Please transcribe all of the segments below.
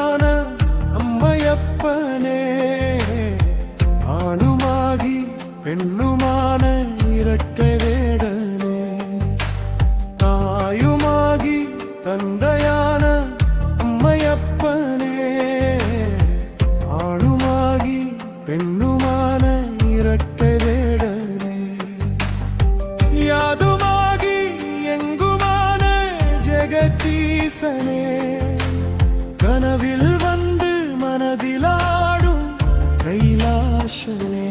தந்தையான அம்மையப்பனே, ஆணுமாகி பெண்ணுமான இரட்டை வேடனே, தாயுமாகி தந்தையான அம்மையப்பனே, ஆணுமாகி பெண்ணுமான இரட்டை வேடனே, யாதுமாகி எங்குமான ஜெகதீசனே, கனவில் வந்து மனதிலாடும் கைலாசனே,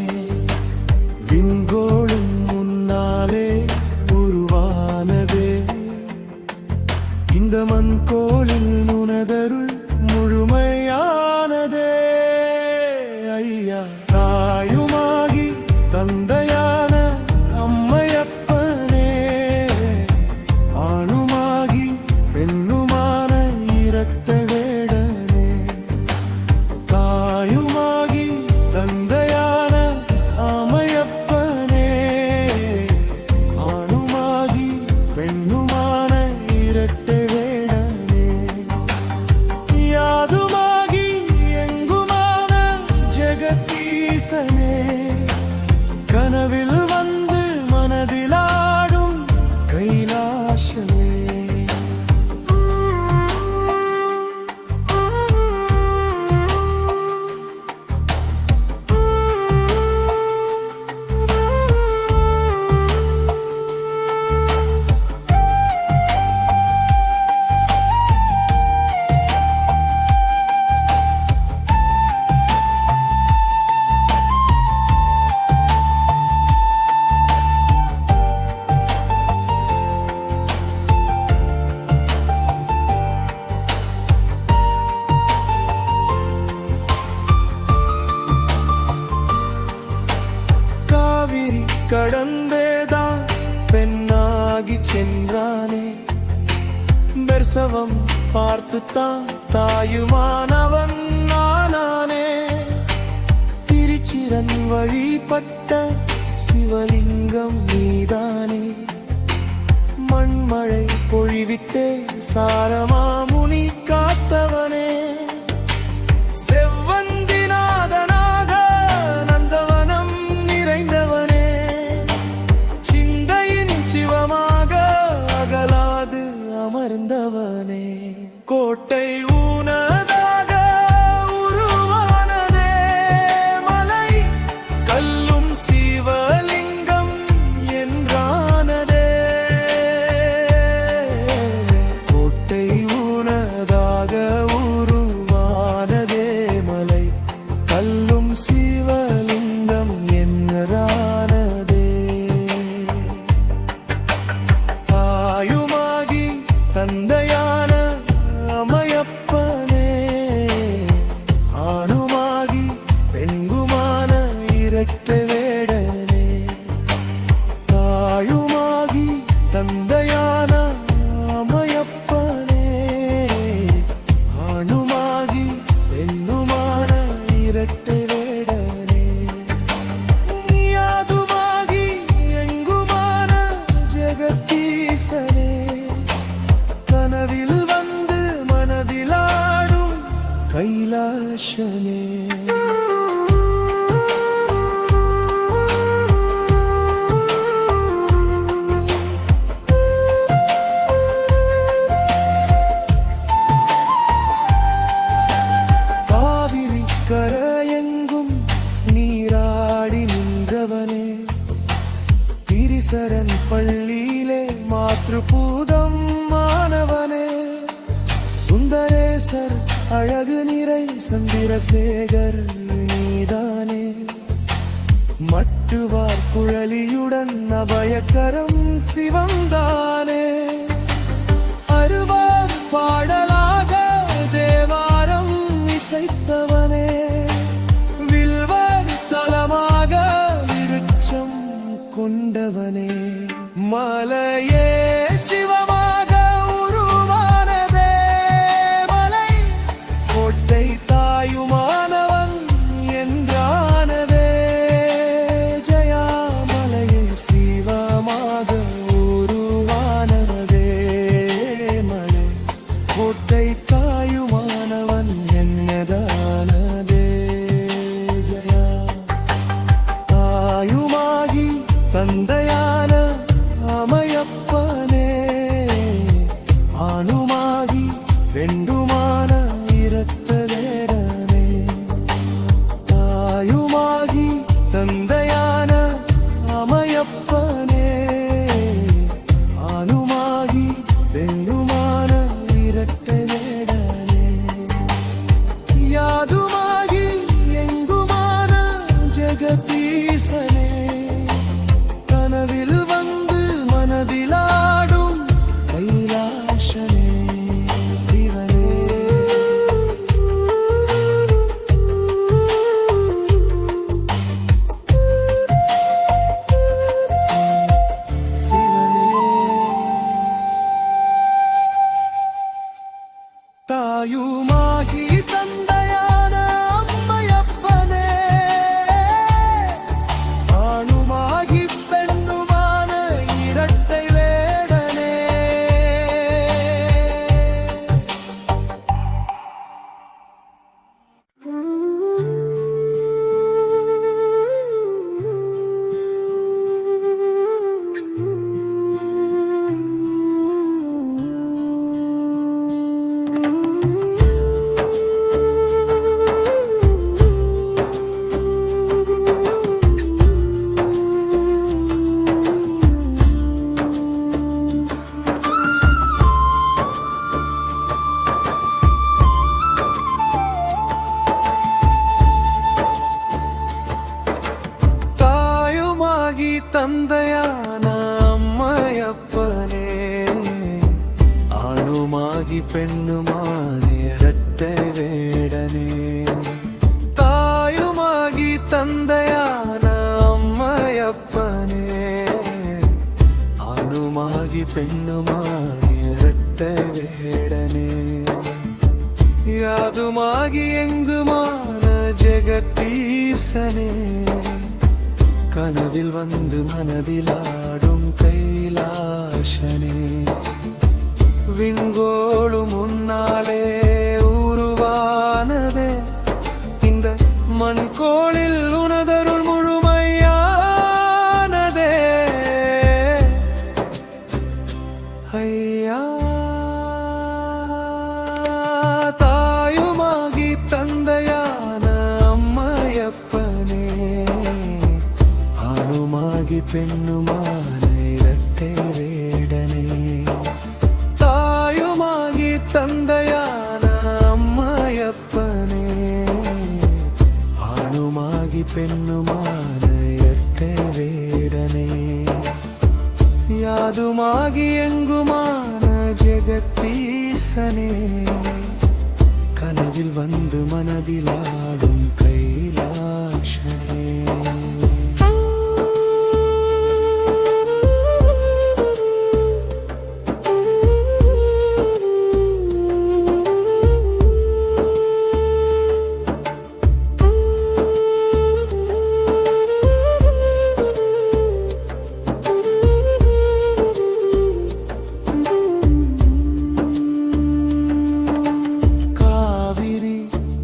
விண்கோளும் முன்னாலே உருவானதே, இந்த மண்கோளில் உனதருள் முழுமையானதே. ஐயா தாயுமாகி தந்தையான அம்மையப்பனே, ஆணுமாகி பெண்ணுமான இரட்டை வேடனே, தாயுமாகி தந்தையான அம்மையப்பனே, ஆணுமாகி பெண்ணுமான இரட்டை வேடனே, யாதுமாகி எங்குமான ஜெகதீசனே, கனவில் வந்து மனதிலாடும் கைலாசமே. கடந்தேதான் பெண்ணாகி சென்றானே, பெர்சவம் பார்த்துத்தான் தாயுமானவன் நானே, திருச்சிரன் வழிபட்ட சிவலிங்கம் நீதானே, மண்மழை பொழிவித்தே சாரமாமுனி காத்தவனே, செவ்வந்திநாதனாக நந்தவனம் நிறைந்தவனே, சிவமாக அகலாது அமர்ந்தவனே, கோட்டை ஊனதாக உருவானதே மலை, கல்லும் சிவலிங்கம் என்றானதே, கோட்டை ஊனதாக உருவானதே மலை, கல்லும் சிவலிங்கம் என்றானதே, தந்தையான அம்மையப்பனே, ஆணுமாகி பெண்குமான இரட்டை வேடனே, தாயுமாகி தந்தையான அம்மையப்பனே, ஆணுமாகி பெண்ணுமான இரட்டை வேடனே, யாதுமாகி எங்குமான ஜெகதீசனே, கனவில் வந்து மனதிலாடும் கைலாசனே. காவிரி கரையெங்கும் நீராடி நின்றவனே, திரிசரன் பள்ளியிலே மாத்ருபூதம் மாணவனே, சுந்தரேசர் அழகு நிறை சந்திரசேகர் நீதானே, மட்டுவார் குழலியுடன் அபயக்கரம் சிவந்தானே, அருவார் பாடலாக தேவாரம் இசைத்தவனே, வில்வர் தலமாக விருட்சம் கொண்டவனே, மலையே சிவமாக உருவானதே மலை, கோட்டை தாயுமானவன் என்றானதே, ஜெயாமலையே சிவமாக உருவானதே மலை, கோட்டை தாயுமானவன் யாதுமாகி எங்குமான ஜெகதீசனே கனவில் வந்து மனதிலாடும் கைலாசனே விண்கோளும் முன்னாலே உருவானதே இந்த மண்கோளில் உனதருள் முழுமையானதே ஐயா தாயுமாகி தந்தையான அம்மையப்பனே ஆணுமாகி பெண்ணுமான இரட்டை வேடனே தாயுமாகி தந்தையான அம்மையப்பனே ஆணுமாகி பெண்ணுமான இரட்டை வேடனே யாதுமாகி எங்குமான ஜெகதீசனே கனவில் வந்து மனதிலாடும் கைலாசனே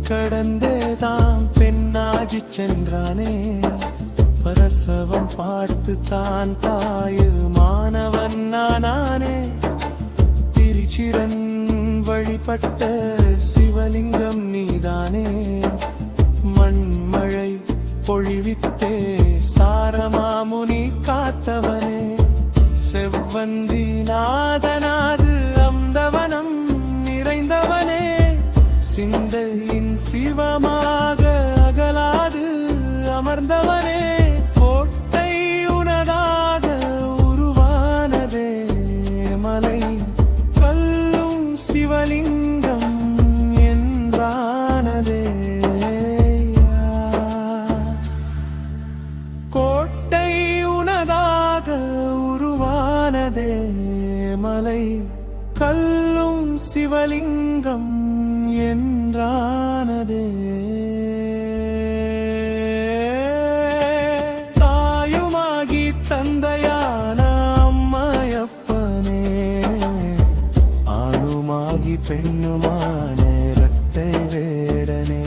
கடந்தேதான் பெண்ணாகி சென்றானே பிரசவம் பார்த்து தான் தாயு மாணவன் நானே திருச்சிரன் வழிபட்ட சிவலிங்கம் நீதானே மண்மழை பொழிவித்தே சாரமாமுனி காத்தவனே செவ்வந்தி நாதனாது அந்தவனம் நிறைந்தவனே சிந்தையின் சிவமாக அகலாது அமர்ந்தவனே கோட்டை உனதாக உருவானதே மலை கல்லும் சிவலிங்கம் என்றானதே கோட்டை உனதாக உருவானதே மலை கல்லும் சிவலிங்கம் என்றானதே தாயுமாகி தந்தையான அம்மையப்பனே ஆணுமாகி பெண்ணுமான இரட்டை வேடனே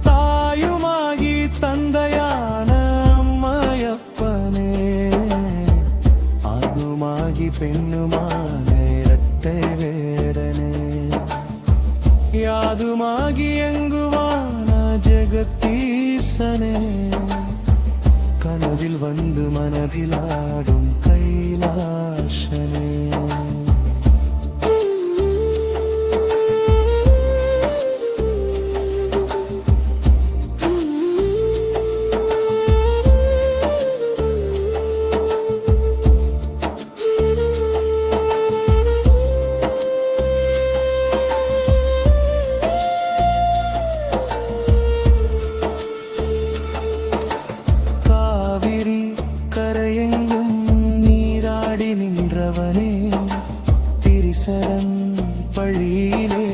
தாயுமாகி தந்தையான அம்மையப்பனே ஆணுமாகி பெண்ணுமான இரட்டை வேடனே யாதுமாகி எங்குவான ஜெகதீசனே கனவில் வந்து மனதிலாடும் கைலாசனே கரையெங்கும் நீராடி நின்றவனே திரிசரன் பழியிலே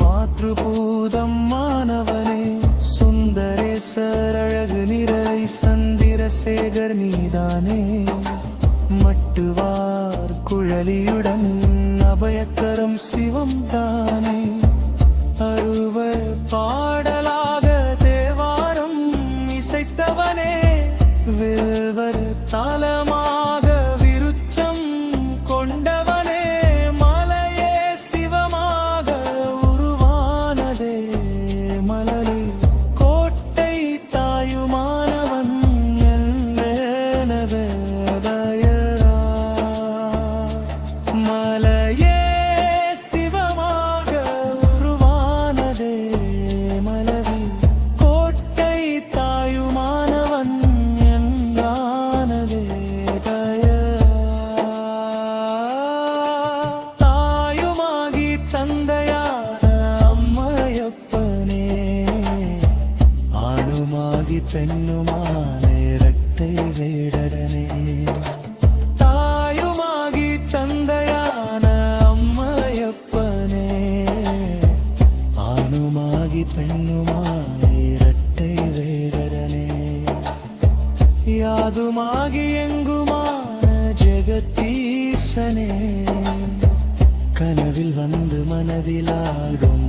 மாத்ருபூதம் மாணவனே சுந்தரேசர் அழகு நிறை சந்திரசேகர் நீதானே மட்டுவார் குழலியுடன் அபயக்கரம் சிவம் தானே அறுவர் பாடலாக தேவாரம் இசைத்தவனே வில்வர் தாளமாக விருச்சம் கொண்டவனே மலையே சிவமாக உருவானதே மலரி கோட்டை தாயுமானவன் என்றேனவே தயரா மலையே சிவமாக உருவானதே மலரி கோட்டை தாயுமானவன் பெண்ணுமான இரட்டை வேடனே தாயுமாகி தந்தையான அம்மையப்பனே ஆணுமா ஆணுமாகி பெண்ணுமாய் இரட்டை வேடனே யாதுமாகி எங்குமான ஜெகதீசனே கனவில் வந்து மனதிலாடும்